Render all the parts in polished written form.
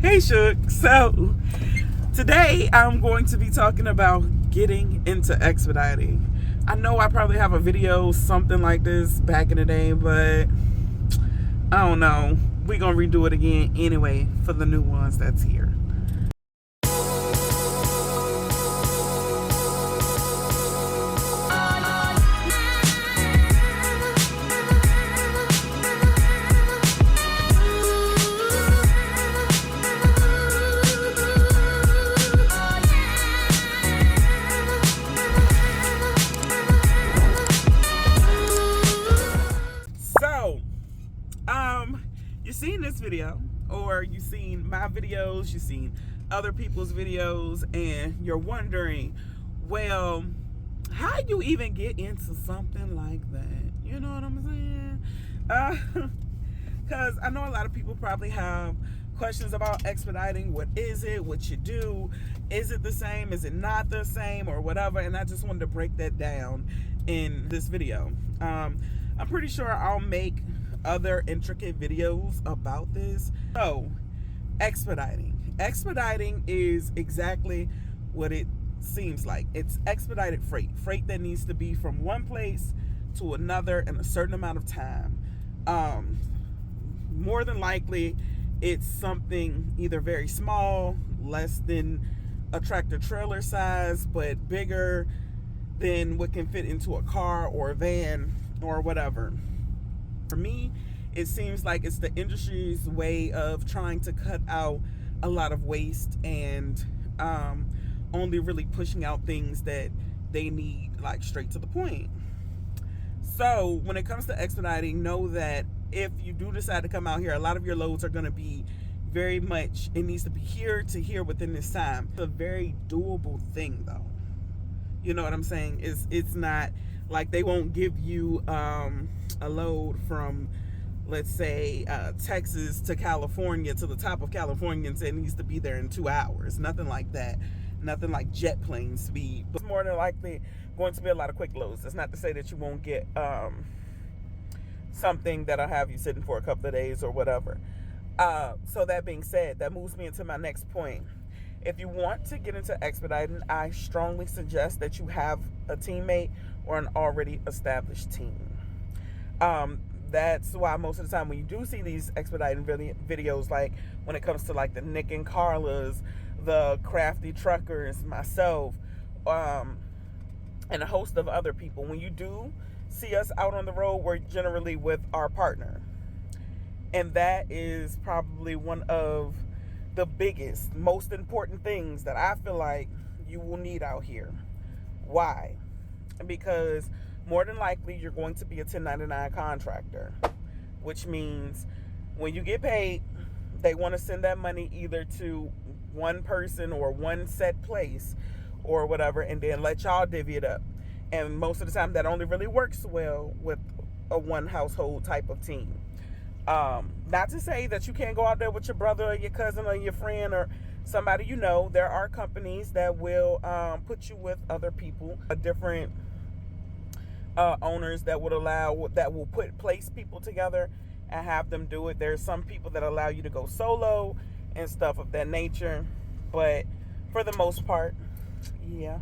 Hey Shook. So today I'm going to be talking about getting into expediting. I know I probably have a video something like this back in the day, but I don't know. We're gonna redo it again anyway for the new ones that's here. So, you've seen this video, or you've seen my videos, you've seen other people's videos, and you're wondering, well, how you even get into something like that? You know what I'm saying? Because I know a lot of people probably have questions about expediting. What is it? What you do? Is it the same? Is it not the same? Or whatever. And I just wanted to break that down in this video. I'm pretty sure I'll make other intricate videos about this. So, expediting. Expediting is exactly what it seems like. It's expedited freight. Freight that needs to be from one place to another in a certain amount of time. More than likely, it's something either very small, less than a tractor trailer size, but bigger than what can fit into a car or a van or whatever. For me, it seems like it's the industry's way of trying to cut out a lot of waste and only really pushing out things that they need, like straight to the point. So when it comes to expediting, know that if you do decide to come out here, a lot of your loads are going to be very much, it needs to be here to here within this time. It's a very doable thing though. You know what I'm saying? It's not like they won't give you a load from, let's say, Texas to California, to the top of California, and say it needs to be there in 2 hours. Nothing like that. Nothing like jet plane speed. But it's more than likely going to be a lot of quick loads. That's not to say that you won't get something that'll have you sitting for a couple of days or whatever. So that being said, that moves me into my next point. If you want to get into expediting, I strongly suggest that you have a teammate or an already established team. That's why most of the time when you do see these expediting videos, like when it comes to like the Nick and CARLAs, the CRAFTY truckers, myself, and a host of other people, when you do see us out on the road, we're generally with our partner. And that is probably one of the biggest, most important things that I feel like you will need out here. Why? Because more than likely you're going to be a 1099 contractor, which means when you get paid, they want to send that money either to one person or one set place or whatever, and then let y'all divvy it up. And most of the time that only really works well with a one household type of team. Not to say that you can't go out there with your brother or your cousin or your friend or somebody you know. There are companies that will put you with other people, different owners that will place people together and have them do it. There's some people that allow you to go solo and stuff of that nature, but for the most part, yeah,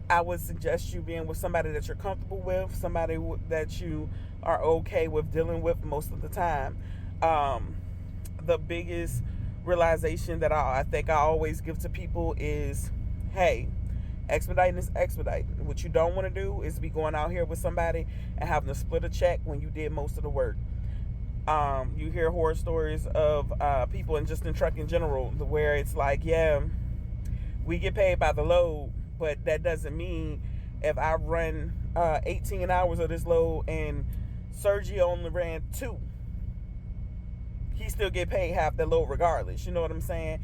I would suggest you being with somebody that you're comfortable with, somebody that you are okay with dealing with most of the time. The biggest realization that I think I always give to people is, hey, expediting is expediting. What you don't want to do is be going out here with somebody and having to split a check when you did most of the work. You hear horror stories of people and just in truck in general, where it's like, yeah, we get paid by the load, but that doesn't mean if I run 18 hours of this load and Sergio only ran 2, he still get paid half the load regardless. You know what I'm saying?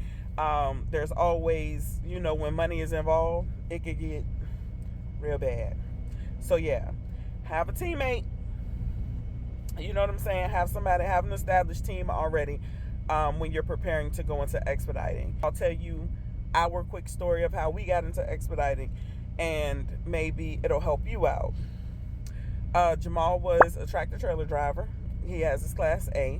There's always, when money is involved, it could get real bad. So yeah, have a teammate. You know what I'm saying? Have an established team already when you're preparing to go into expediting. I'll tell you our quick story of how we got into expediting, and maybe it'll help you out. Jamal was a tractor trailer driver. He has his Class A.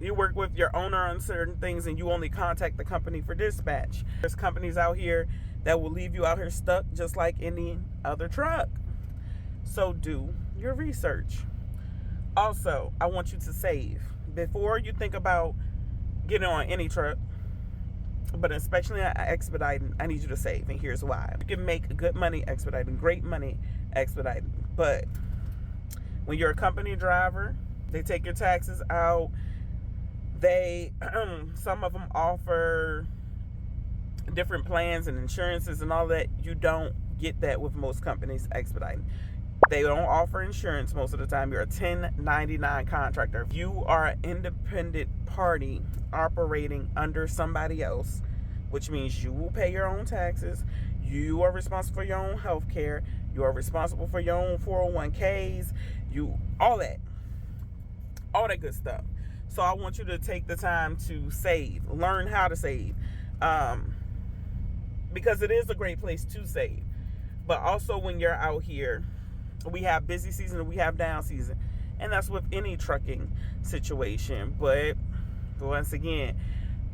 You work with your owner on certain things, and you only contact the company for dispatch. There's companies out here that will leave you out here stuck just like any other truck. So do your research. Also, I want you to save. Before you think about getting on any truck, but especially at Expediting, I need you to save, and here's why. You can make good money expediting, great money expediting, but when you're a company driver, they take your taxes out. They some of them offer different plans and insurances and all that. You don't get that with most companies expediting. They don't offer insurance most of the time. You're a 1099 contractor. You are an independent party operating under somebody else, which means you will pay your own taxes. You are responsible for your own health care. You are responsible for your own 401ks. All that good stuff. So I want you to take the time to save. Learn how to save. Because it is a great place to save. But also when you're out here, we have busy season and we have down season. And that's with any trucking situation. But once again,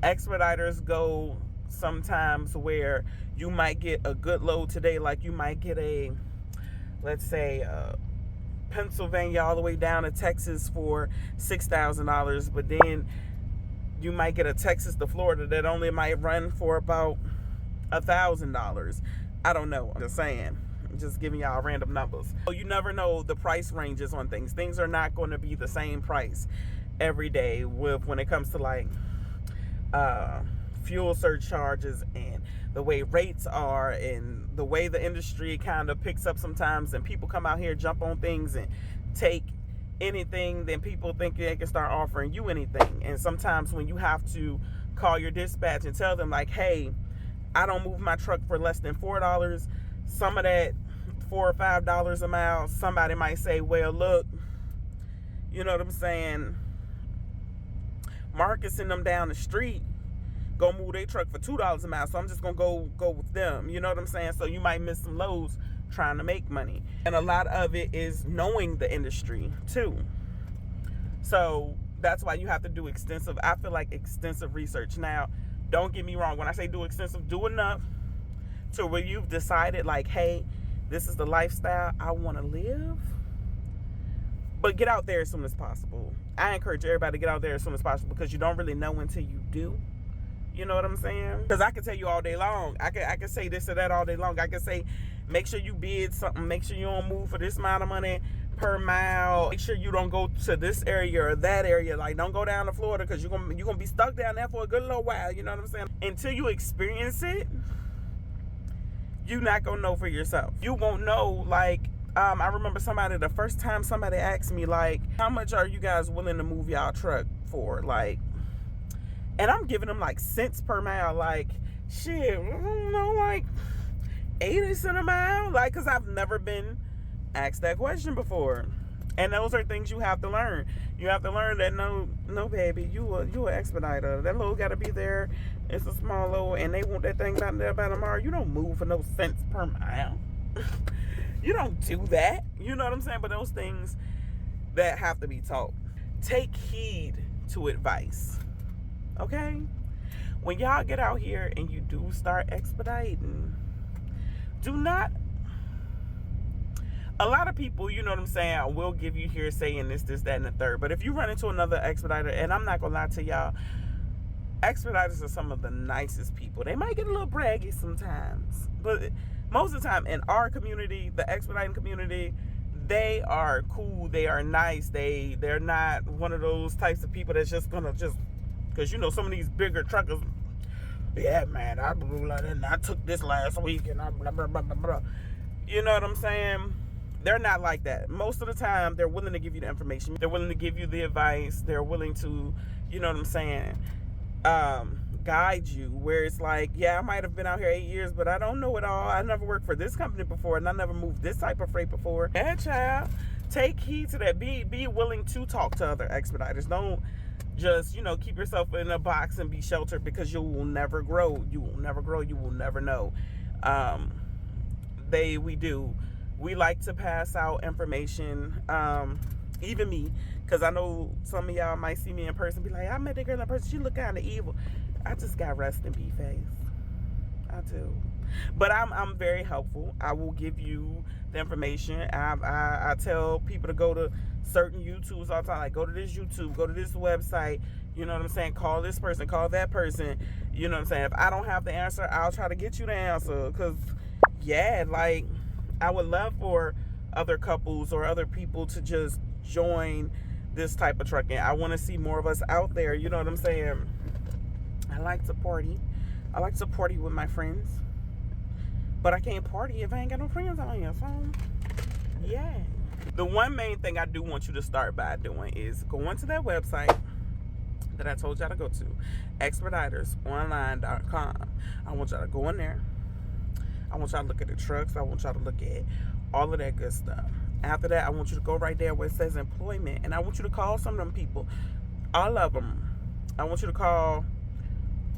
expediters go sometimes where you might get a good load today. Like you might get let's say, Pennsylvania all the way down to Texas for $6,000. But then you might get a Texas to Florida that only might run for about $1,000. I don't know. I'm just saying. Just giving y'all random numbers. So you never know the price ranges on things. Things are not going to be the same price every day when it comes to like fuel surcharges and the way rates are and the way the industry kind of picks up sometimes, and people come out here, jump on things and take anything, then people think they can start offering you anything. And sometimes when you have to call your dispatch and tell them like, hey, I don't move my truck for less than $4, some of that $4 or $5 a mile, somebody might say, well, look, you know what I'm saying, Marcus and them down the street go move their truck for $2 a mile, so I'm just gonna go with them. You know what I'm saying? So you might miss some loads trying to make money. And a lot of it is knowing the industry too. So that's why you have to do extensive research. Now, don't get me wrong, when I say do extensive, do enough to where you've decided like, hey, this is the lifestyle I want to live. But get out there as soon as possible. I encourage everybody to get out there as soon as possible, because you don't really know until you do. You know what I'm saying? Because I can tell you all day long. I can say this or that all day long. I can say, make sure you bid something. Make sure you don't move for this amount of money per mile. Make sure you don't go to this area or that area. Like, don't go down to Florida, because you're gonna be stuck down there for a good little while. You know what I'm saying? Until you experience it, you're not gonna know for yourself. You won't know. Like, I remember the first time somebody asked me, like, how much are you guys willing to move y'all truck for? Like, and I'm giving them like cents per mile. Like, shit, I don't know, like 80 cents a mile. Like, because I've never been asked that question before. And those are things you have to learn. You have to learn that no, baby, you an expediter. That load got to be there. It's a small load, and they want that thing out there by tomorrow. You don't move for no cents per mile. You don't do that. You know what I'm saying? But those things that have to be taught. Take heed to advice. Okay? When y'all get out here and you do start expediting, do not. A lot of people, you know what I'm saying, I will give you hearsay and this, that, and the third. But if you run into another expediter, and I'm not going to lie to y'all, expediters are some of the nicest people. They might get a little braggy sometimes. But most of the time in our community, the expediting community, they are cool. They are nice. They're not one of those types of people that's just going to because, you know, some of these bigger truckers, yeah, man, I blew like that, and I took this last week, and I blah, blah, blah, blah, blah. You know what I'm saying? They're not like that. Most of the time, they're willing to give you the information. They're willing to give you the advice. They're willing to, you know what I'm saying, guide you, where it's like, yeah, I might have been out here 8 years, but I don't know it all. I never worked for this company before, and I never moved this type of freight before. Yeah, child. Take heed to that. Be willing to talk to other expediters. Don't just, you know, keep yourself in a box and be sheltered, because you will never grow. You will never grow. You will never know. We like to pass out information. Even me, because I know some of y'all might see me in person, be like, I met that girl in person, she look kind of evil. I just got resting bee face. I do. But I'm very helpful. I will give you the information. I tell people to go to certain YouTubes all the time. Like, go to this YouTube, go to this website. You know what I'm saying? Call this person, call that person. You know what I'm saying? If I don't have the answer, I'll try to get you the answer. Because, yeah, like, I would love for other couples or other people to just join this type of trucking. I want to see more of us out there. You know what I'm saying? I like to party. I like to party with my friends. But I can't party if I ain't got no friends on here. So, yeah. The one main thing I do want you to start by doing is going to that website that I told y'all to go to, expeditersonline.com. I want y'all to go in there. I want y'all to look at the trucks. I want y'all to look at all of that good stuff. After that, I want you to go right there where it says employment. And I want you to call some of them people. All of them. I want you to call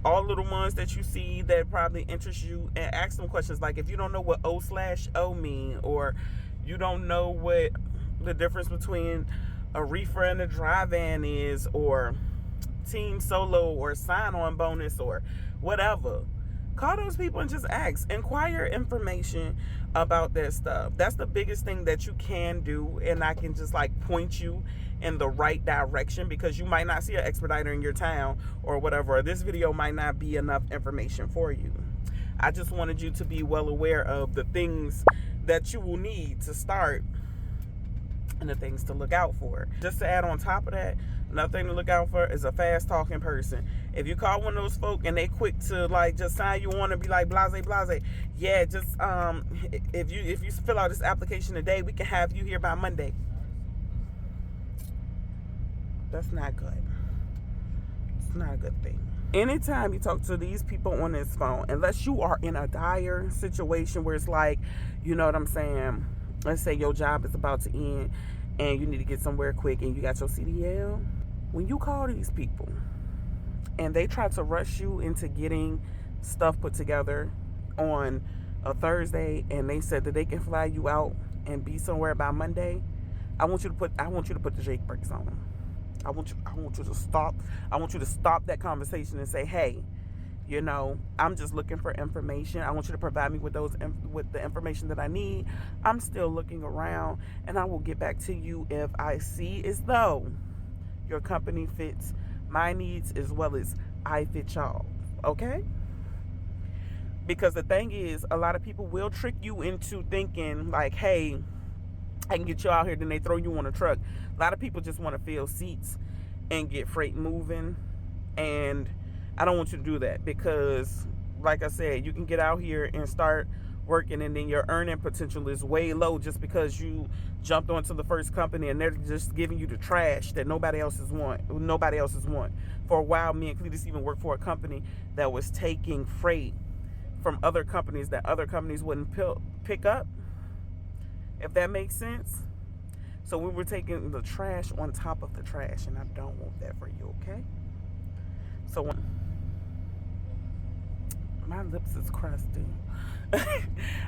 all little ones that you see that probably interest you and ask them questions. Like, if you don't know what O/O mean, or you don't know what the difference between a reefer and a dry van is, or team solo or sign-on bonus or whatever, call those people and just ask. Inquire information about that stuff. That's the biggest thing that you can do, and I can just like point you in the right direction, because you might not see an expediter in your town or whatever, or this video might not be enough information for you. I just wanted you to be well aware of the things that you will need to start and the things to look out for. Just to add on top of that, another thing to look out for is a fast talking person. If you call one of those folk and they quick to like just sign you on and be like blase blase, yeah, just if you fill out this application today, we can have you here by Monday. That's not good. It's not a good thing. Anytime you talk to these people on this phone, unless you are in a dire situation where it's like, you know what I'm saying, let's say your job is about to end and you need to get somewhere quick and you got your CDL, when you call these people and they try to rush you into getting stuff put together on a Thursday and they said that they can fly you out and be somewhere by Monday, I want you to put the JIGG brakes on them. I want you to stop. I want you to stop that conversation and say, hey, you know, I'm just looking for information. I want you to provide me with the information that I need. I'm still looking around, and I will get back to you if I see as though your company fits my needs as well as I fit y'all. Okay? Because the thing is, a lot of people will trick you into thinking like, hey, I can get you out here, then they throw you on a truck. A lot of people just want to fill seats and get freight moving, and I don't want you to do that, because like I said, you can get out here and start working and then your earning potential is way low just because you jumped onto the first company and they're just giving you the trash that nobody else is want. For a while, me and Cletus even worked for a company that was taking freight from other companies that other companies wouldn't pick up, if that makes sense. So we were taking the trash on top of the trash, and I don't want that for you, okay? So when my lips is crusty,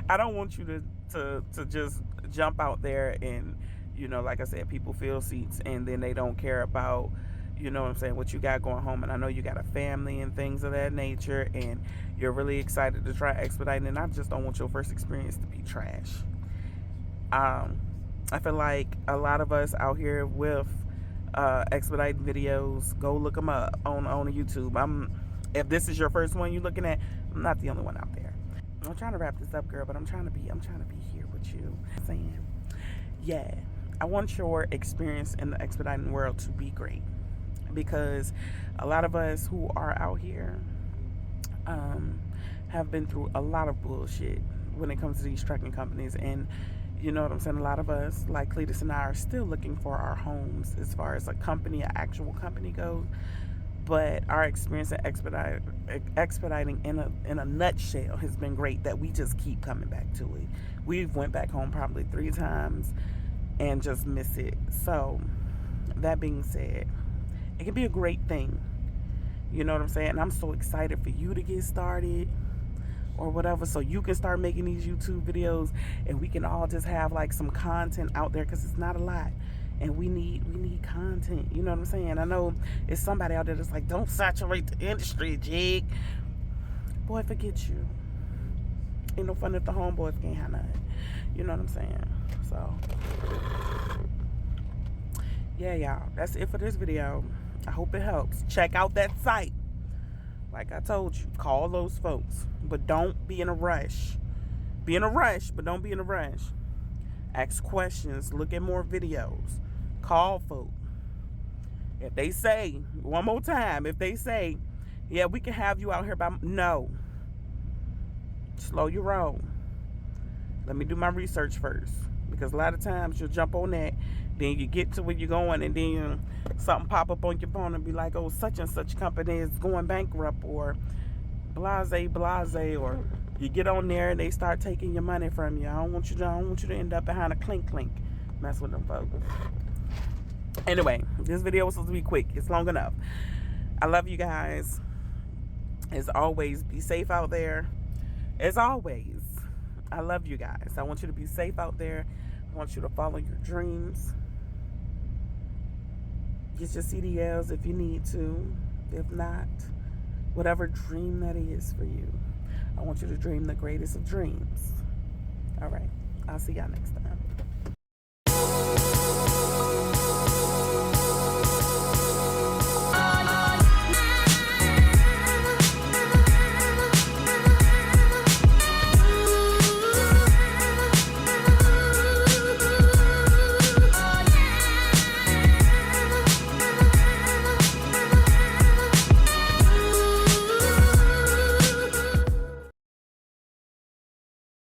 I don't want you to just jump out there and, you know, like I said, people fill seats and then they don't care about, you know what I'm saying, what you got going home. And I know you got a family and things of that nature, and you're really excited to try expediting, and I just don't want your first experience to be trash. I feel like a lot of us out here with expediting videos, go look them up on YouTube. If this is your first one you're looking at, I'm not the only one out there. I'm trying to wrap this up, girl, but I'm trying to be here with you. Saying, yeah, I want your experience in the expediting world to be great, because a lot of us who are out here have been through a lot of bullshit when it comes to these trucking companies. And you know what I'm saying, a lot of us, like Cletus and I, are still looking for our homes as far as a company, an actual company goes. But our experience at expediting in a nutshell has been great, that we just keep coming back to it. We've went back home probably 3 times and just miss it. So that being said, it can be a great thing. You know what I'm saying? And I'm so excited for you to get started or whatever, so you can start making these YouTube videos and we can all just have like some content out there, because it's not a lot. and we need content. You know what I'm saying? I know it's somebody out there that's like, don't saturate the industry, Jig. Boy, forget you. Ain't no fun if the homeboys can't have nothing. You know what I'm saying? So yeah, y'all, that's it for this video. I hope it helps. Check out that site. Like I told you, call those folks, but don't be in a rush. Be in a rush, but don't be in a rush. Ask questions. Look at more videos. Call folk. If they say, one more time, if they say, yeah, we can have you out here by... No. Slow your roll. Let me do my research first. Because a lot of times you'll jump on that, then you get to where you're going, and then something pop up on your phone and be like, oh, such and such company is going bankrupt, or blase, or you get on there and they start taking your money from you. I don't want you to end up behind a clink. Mess with them folks. Anyway, this video was supposed to be quick. It's long enough. I love you guys. As always, be safe out there. As always, I love you guys. I want you to be safe out there. I want you to follow your dreams. Get your CDLs if you need to. If not, whatever dream that is for you, I want you to dream the greatest of dreams. All right. I'll see y'all next time.